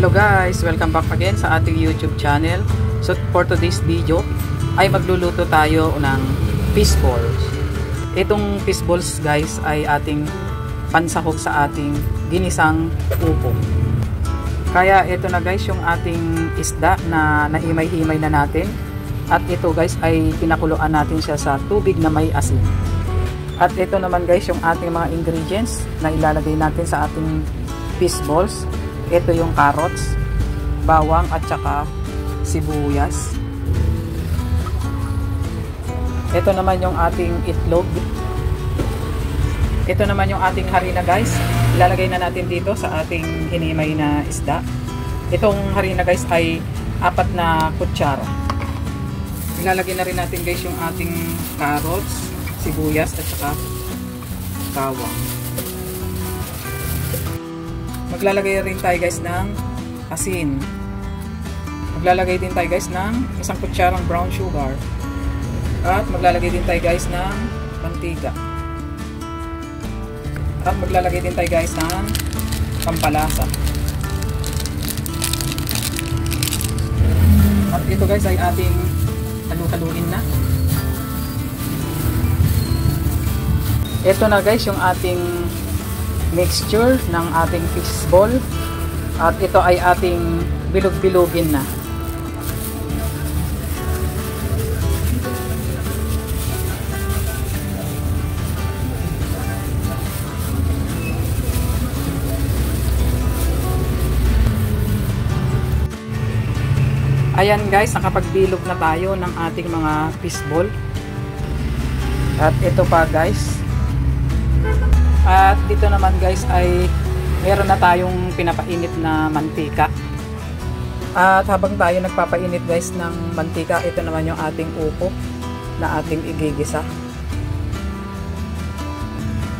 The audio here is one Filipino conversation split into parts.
Hello guys! Welcome back again sa ating YouTube channel. So for today's video ay magluluto tayo ng fish balls. Itong fish balls guys ay ating pansahog sa ating ginisang upo. Kaya ito na guys yung ating isda na nahimay-himay na natin. At ito guys ay pinakuluan natin siya sa tubig na may asin. At ito naman guys yung ating mga ingredients na ilalagay natin sa ating fish balls. Ito yung carrots, bawang at saka sibuyas. Ito naman yung ating itlog. Ito naman yung ating harina guys. Ilalagay na natin dito sa ating hinimay na isda. Itong harina guys ay 4 na kutsara. Ilalagay na rin natin guys yung ating carrots, sibuyas at saka bawang. Maglalagay rin tayo guys ng asin. Maglalagay din tayo guys ng 1 kutsarang brown sugar. At maglalagay din tayo guys ng mantika. At maglalagay din tayo guys ng pampalasa. At ito guys ay ating halu-haluin na. Ito na guys yung ating mixture ng ating fish ball. At ito ay ating bilog-bilogin na. Ayan guys, nakapagbilog na tayo ng ating mga fish ball. At ito pa guys. At dito naman guys ay meron na tayong pinapainit na mantika. At habang tayo nagpapainit guys ng mantika, ito naman yung ating upo na ating igigisa.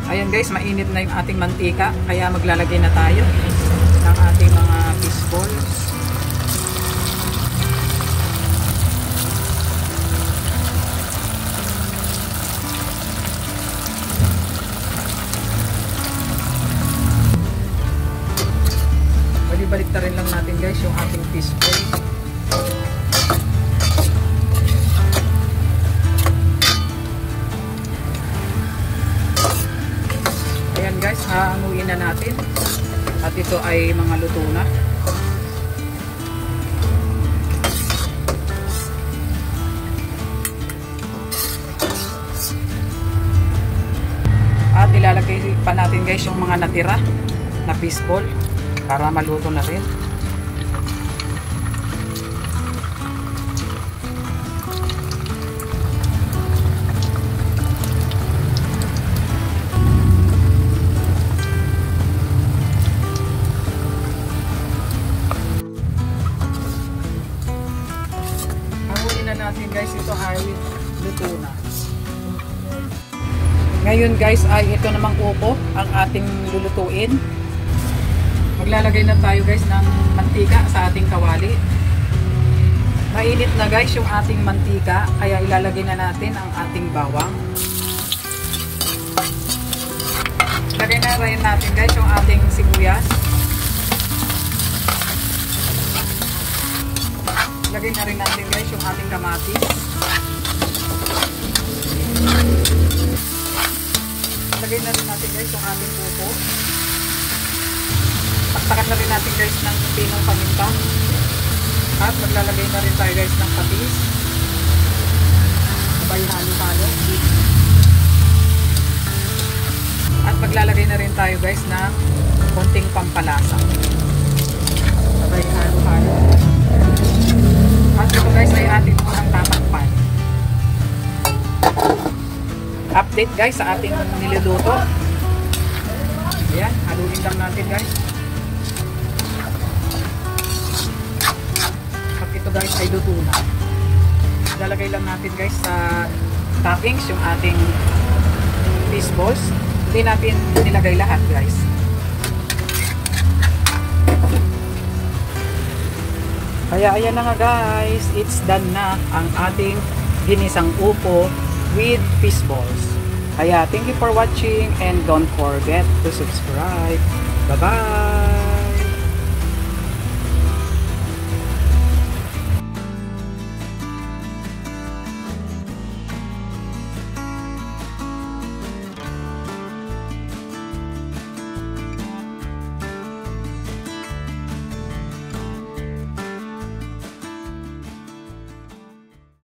Ayan guys, mainit na yung ating mantika, kaya maglalagay na tayo ng ating mga fish balls. Baliktarin lang natin guys yung ating fish ball. Ayan guys, haanguin na natin. At ito ay mga luto na. At ilalagay pa natin guys yung mga natira na fish ball para maluto na rin. Hanguin na natin guys, ito ay luto na. Ngayon guys ay ito namang upo ang ating lulutuin. Maglalagay na tayo guys ng mantika sa ating kawali. Mainit na guys yung ating mantika, kaya ilalagay na natin ang ating bawang. Lagay na rin natin guys yung ating sibuyas. Lagay na rin natin guys yung ating kamatis. Lagay na rin natin guys yung ating upo. Taktakan na rin natin guys ng pinong paminta. At maglalagay na rin tayo guys ng patis. Sabay halo-halo. At maglalagay na rin tayo guys ng konting pampalasa. Sabay halo-halo. At ito guys ay ating unang tatakpan. Update guys sa ating niluluto. Ayan, haluin lang natin guys. Guys ay luto na. Lalagay lang natin guys sa toppings yung ating fish balls. Hindi natin nilagay lahat guys. Kaya ayan na nga guys, it's done na ang ating ginisang upo with fish balls. Kaya thank you for watching and don't forget to subscribe. Bye bye!